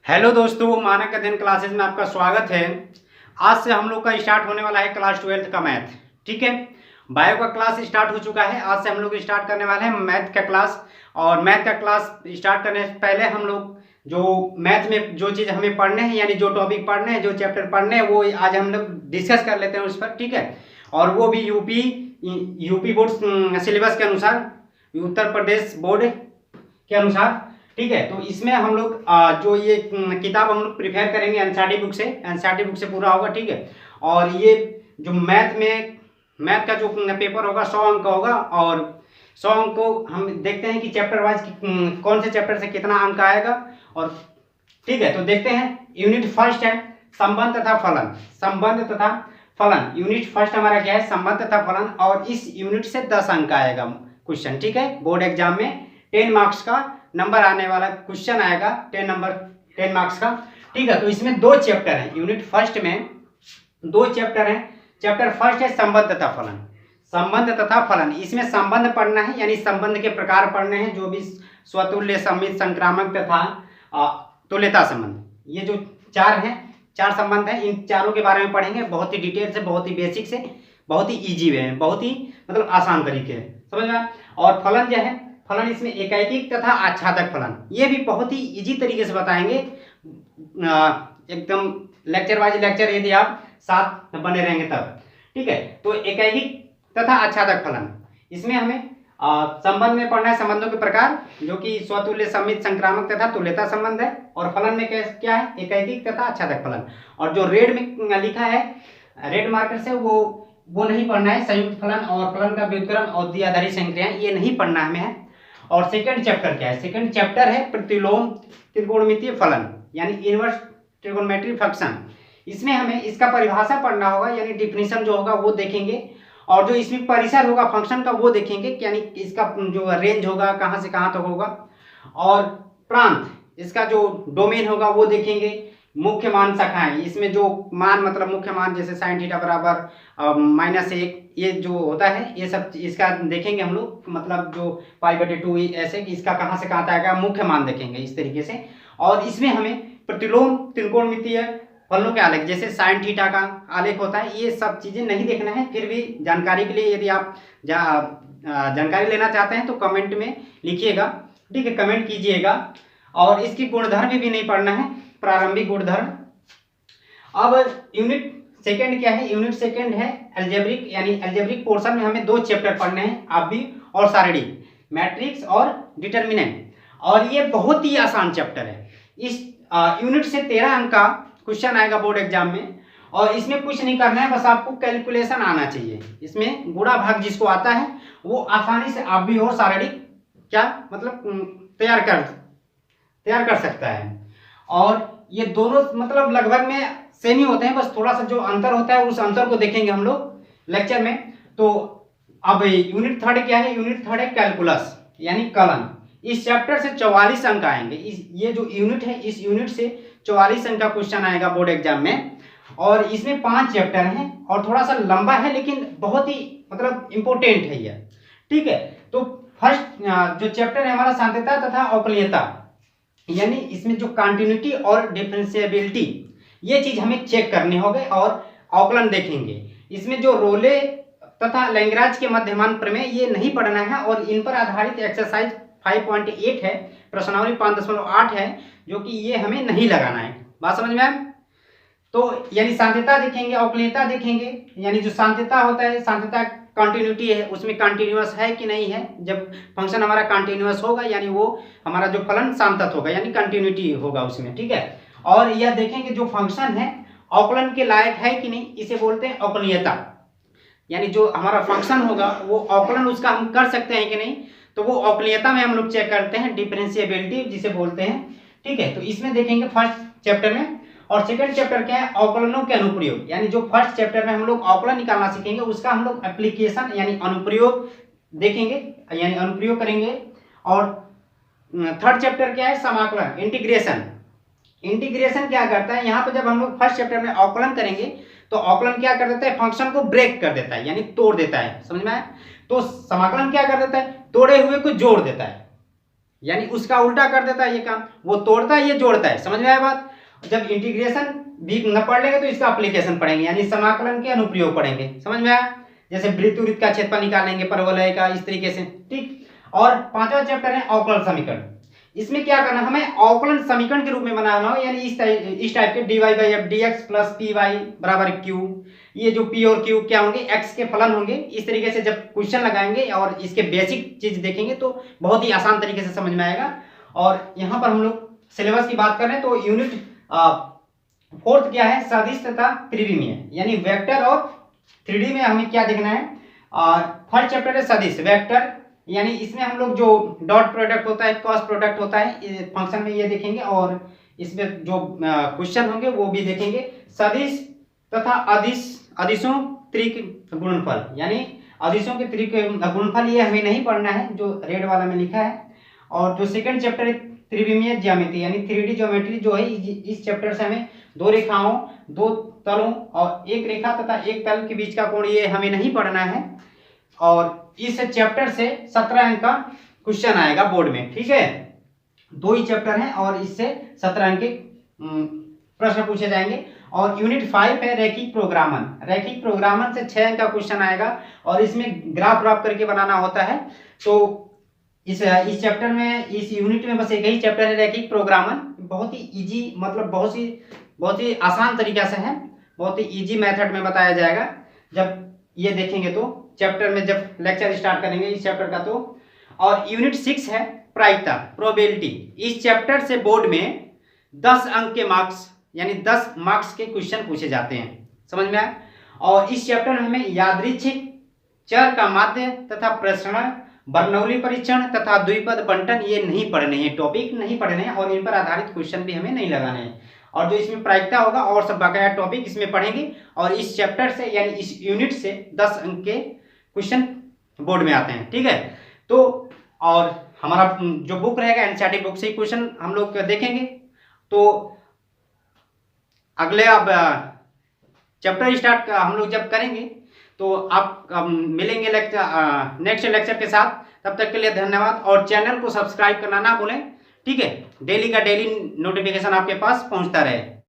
Hello दोस्तों, मानक अध्ययन क्लासेस में आपका स्वागत है। आज से हम लोग का स्टार्ट होने वाला है क्लास 12 का मैथ। ठीक है, बायो का क्लास स्टार्ट हो चुका है। आज से हम लोग स्टार्ट करने वाले हैं मैथ का क्लास। और मैथ का क्लास स्टार्ट करने से पहले हम लोग जो मैथ में जो चीज़ हमें पढ़ने हैं, यानी जो टॉपिक पढ़ने हैं, जो चैप्टर पढ़ने हैं, वो आज हम लोग डिस्कस कर लेते हैं उस पर। ठीक है, और वो भी यूपी बोर्ड सिलेबस के अनुसार, उत्तर प्रदेश बोर्ड के अनुसार। ठीक है, तो इसमें हम लोग जो ये किताब हम लोग प्रिपेयर करेंगे एनसीईआरटी बुक से। एनसीईआरटी बुक से पूरा होगा। ठीक है, और ये जो मैथ का जो पेपर होगा 100 अंक का होगा। और 100 अंक को हम देखते हैं कि चैप्टर वाइज कौन से चैप्टर से कितना अंक आएगा। और ठीक है, तो देखते हैं। यूनिट फर्स्ट है संबंध तथा फलन। संबंध तथा फलन यूनिट फर्स्ट हमारा क्या है? संबंध तथा फलन। और इस यूनिट से 10 अंक आएगा क्वेश्चन। ठीक है, बोर्ड एग्जाम में 10 मार्क्स का नंबर आने वाला क्वेश्चन आएगा, 10 मार्क्स का। ठीक है, तो इसमें 2 चैप्टर हैं। यूनिट फर्स्ट में 2 चैप्टर हैं। चैप्टर फर्स्ट है संबंध तथा फलन। संबंध तथा फलन, इसमें संबंध पढ़ना है, यानी संबंध के प्रकार पढ़ने हैं, जो भी स्वतुल्य, सममित, संक्रामक तथा तुल्यता संबंध। ये जो 4 संबंध हैं, इन चारों के बारे में पढ़ेंगे बहुत ही डिटेल से, बहुत ही बेसिक से, बहुत ही इजी वे में, बहुत ही मतलब आसान तरीके से, समझ में। और फलन जो है, फलन इसमें एकैकिक तथा आच्छादक फलन, ये भी बहुत ही इजी तरीके से बताएंगे। एकदम लेक्चर वाइज लेक्चर, यदि आप साथ बने रहेंगे तब। ठीक है, तो एकैकिक तथा आच्छादक फलन, इसमें हमें संबंध में पढ़ना है संबंधों के प्रकार, जो कि स्वतुल्य, सममित, संक्रामक तथा तुल्यता संबंध है। और फलन में क्या है? एकैकिक तथा आच्छादक फलन। और जो रेड में लिखा है, रेड मार्कर से, वो नहीं पढ़ना है। संयुक्त फलन और फलन का व्युत्क्रम और द्विआधारी संक्रियाएं, ये नहीं पढ़ना हमें है। और सेकंड चैप्टर क्या है? सेकंड चैप्टर है प्रतिलोम त्रिकोणमितीय फलन, यानी इनवर्स ट्रिगोनोमेट्री फंक्शन। इसमें हमें इसका परिभाषा पढ़ना होगा, यानी डिफिनीशन जो होगा वो देखेंगे। और जो इसमें परिसर होगा फंक्शन का, वो देखेंगे, यानी इसका जो रेंज होगा कहाँ से कहाँ तक होगा। और प्रांत, इसका जो डोमेन होगा वो देखेंगे। मुख्य मान शाखाएं, इसमें जो मान मतलब मुख्य मान, जैसे साइन थीटा बराबर -1, ये जो होता है, ये सब इसका देखेंगे हम लोग। मतलब जो π/2 ऐसे कि इसका कहाँ से कहाँ तक आएगा, मुख्य मान देखेंगे इस तरीके से। और इसमें हमें प्रतिलोम त्रिकोणमितीय फलनों के आलेख, जैसे साइन थीटा का आलेख होता है, ये सब चीजें नहीं देखना है। फिर भी जानकारी के लिए, यदि आप जानकारी लेना चाहते हैं तो कमेंट में लिखिएगा। ठीक है, कमेंट कीजिएगा। और इसकी गुणधर्म भी नहीं पढ़ना है, प्रारंभिक गुणधर्म। अब यूनिट सेकंड क्या है? यूनिट सेकंड है अलजेब्रिक, यानी अलजेब्रिक पोर्शन में हमें 2 चैप्टर पढ़ने हैं, आव्यूह और सारणिक, मैट्रिक्स और डिटर्मिनेंट। और ये बहुत ही आसान चैप्टर है। इस यूनिट से 13 अंक का क्वेश्चन आएगा बोर्ड एग्जाम में। और इसमें कुछ नहीं करना है, बस आपको कैलकुलेशन आना चाहिए। इसमें गुणा भाग जिसको आता है वो आसानी से आव्यूह और सारणिक क्या मतलब तैयार कर सकता है। और ये दोनों मतलब लगभग में सेम ही होते हैं, बस थोड़ा सा जो अंतर होता है उस अंतर को देखेंगे हम लोग लेक्चर में। तो अब यूनिट थर्ड क्या है? यूनिट थर्ड है कैलकुलस, यानी कलन। इस चैप्टर से 44 अंक आएंगे। ये जो यूनिट है, इस यूनिट से 44 अंक का क्वेश्चन आएगा बोर्ड एग्जाम में। और इसमें 5 चैप्टर हैं और थोड़ा सा लंबा है, लेकिन बहुत ही मतलब इंपॉर्टेंट है ये। ठीक है, तो फर्स्ट जो चैप्टर है हमारा सांद्रता तथा अवकलनीयता, यानी इसमें जो कंटिन्यूटी और डिफरेंशिएबिलिटी, ये चीज हमें चेक करनी होगी। और अवकलन देखेंगे। इसमें जो रोले तथा लैग्रांज के मध्यमान प्रमेय, ये नहीं पढ़ना है। और इन पर आधारित एक्सरसाइज 5.8 है, प्रश्नावली 5.8 है, जो कि ये हमें नहीं लगाना है। बात समझ में आए? तो यानी सांद्रता देखेंगे, अवकलनीयता देखेंगे। यानी जो सांद्रता होता है, सांद्रता कंटिन्यूटी है, उसमें कंटिन्यूअस है कि नहीं है। जब फंक्शन हमारा कंटिन्यूअस होगा, यानी वो हमारा जो फलन सांतत होगा, यानी कंटिन्यूटी होगा उसमें। ठीक है, और यह देखेंगे जो फंक्शन है अवकलन के लायक है कि नहीं, इसे बोलते हैं अवकलनीयता। यानी जो हमारा फंक्शन होगा वो अवकलन उसका हम कर सकते हैं कि नहीं, तो वो अवकलनीयता में हम लोग चेक करते हैं, डिफरेंशिएबिलिटी जिसे बोलते हैं। ठीक है, तो इसमें देखेंगे फर्स्ट चैप्टर में। और सेकंड चैप्टर क्या है? अवकलनों के अनुप्रयोग, यानी जो फर्स्ट चैप्टर में हम लोग अवकलन निकालना सीखेंगे, उसका हम लोग एप्लीकेशन यानी अनुप्रयोग देखेंगे, यानी अनुप्रयोग करेंगे। और थर्ड चैप्टर क्या है? समाकलन, इंटीग्रेशन। इंटीग्रेशन क्या करता है? यहाँ पे जब हम लोग फर्स्ट चैप्टर में अवकलन करेंगे, तो अवकलन क्या कर देता है? फंक्शन को ब्रेक कर देता है, यानी तोड़ देता है। समझ में आया? तो समाकलन क्या कर देता है? तोड़े हुए को जोड़ देता है। यानी उसका उल्टा कर देता है ये काम, वो तोड़ता है ये जोड़ता है। समझ में आया बात? जब इंटीग्रेशन भी न पढ़ लेंगे तो इसका एप्लीकेशन पढ़ेंगे, यानी समाकलन के अनुप्रयोग पढ़ेंगे। समझ में आया? जैसे वृत्त वृत्त का क्षेत्रफल निकालेंगे, परवलय का, इस तरीके से। ठीक। और 5वां चैप्टर है अवकलन समीकरण। इसमें क्या करना, हमें अवकलन समीकरण के रूप में बनाना हो, यानी इस टाइप के dy by F D X plus P Y बराबर क्यू। ये जो p और q क्या होंगे, x के फलन होंगे। इस तरीके से जब क्वेश्चन लगाएंगे और इसके बेसिक चीज देखेंगे तो बहुत ही आसान तरीके से समझ में आएगा। और यहाँ पर हम लोग सिलेबस की बात करें तो यूनिट 4th क्या है, सदिश तथा त्रिविमीय, यानी वेक्टर और 3D में हमें क्या देखना है। फर्स्ट चैप्टर है सदिश वेक्टर, यानी इसमें हम लोग जो डॉट प्रोडक्ट होता है, क्रॉस प्रोडक्ट होता है, फंक्शन में ये देखेंगे और इसमें जो क्वेश्चन होंगे वो भी देखेंगे। सदिश तथा अदिशों त्रिक गुणनफल, यानी अदिशों के त्रिक गुणनफल, ये हमें नहीं पढ़ना है जो रेड वाला में लिखा है। और जो सेकंड चैप्टर है त्रिविमीय ज्यामिति, यानी 3D ज्योमेट्री जो है, इस चैप्टर से हमें दो रेखाओं, दो तलों और एक रेखा तथा एक तल के बीच का कोण, ये हमें नहीं पढ़ना है। और इस चैप्टर से 17 अंक का क्वेश्चन आएगा बोर्ड में। ठीक है, 2 ही चैप्टर हैं और इससे 17 अंक के प्रश्न पूछे जाएंगे। और यूनिट 5 है रैखिक प्रोग्रामन। रैखिक प्रोग्रामन से 6 अंक का क्वेश्चन आएगा और इसमें ग्राफ करके बनाना होता है। तो इस चैप्टर में, इस यूनिट में बस एक ही चैप्टर है रैखिक प्रोग्रामन। बहुत ही इजी, मतलब बहुत ही आसान तरीका से है, बहुत ही इजी मेथड में बताया जाएगा। जब ये देखेंगे तो चैप्टर में, जब लेक्चर स्टार्ट करेंगे इस चैप्टर का तो। और यूनिट 6 है प्रायिकता, प्रोबेबिलिटी। इस चैप्टर से बोर्ड में 10 अंक के मार्क्स, यानी 10 मार्क्स के क्वेश्चन पूछे जाते हैं। समझ में आया? और इस चैप्टर में हमें यादृच्छिक, चर का माध्य तथा प्रसरण, बर्नौली परीक्षण तथा द्विपद बंटन, ये नहीं पढ़ने हैं, टॉपिक नहीं पढ़ने हैं और इन पर आधारित क्वेश्चन भी हमें नहीं लगाने हैं। और जो इसमें प्रायिकता होगा और सब बकाया टॉपिक इसमें पढ़ेंगे। और इस चैप्टर से, यानी इस यूनिट से 10 अंक के क्वेश्चन बोर्ड में आते हैं। ठीक है, तो और हमारा जो बुक रहेगा एनसीईआरटी बुक से ही क्वेश्चन हम लोग देखेंगे। तो अगले अब चैप्टर स्टार्ट हम लोग जब करेंगे तो आप मिलेंगे नेक्स्ट लेक्चर के साथ। तब तक के लिए धन्यवाद और चैनल को सब्सक्राइब करना ना भूलें। ठीक है, डेली का डेली नोटिफिकेशन आपके पास पहुंचता रहे।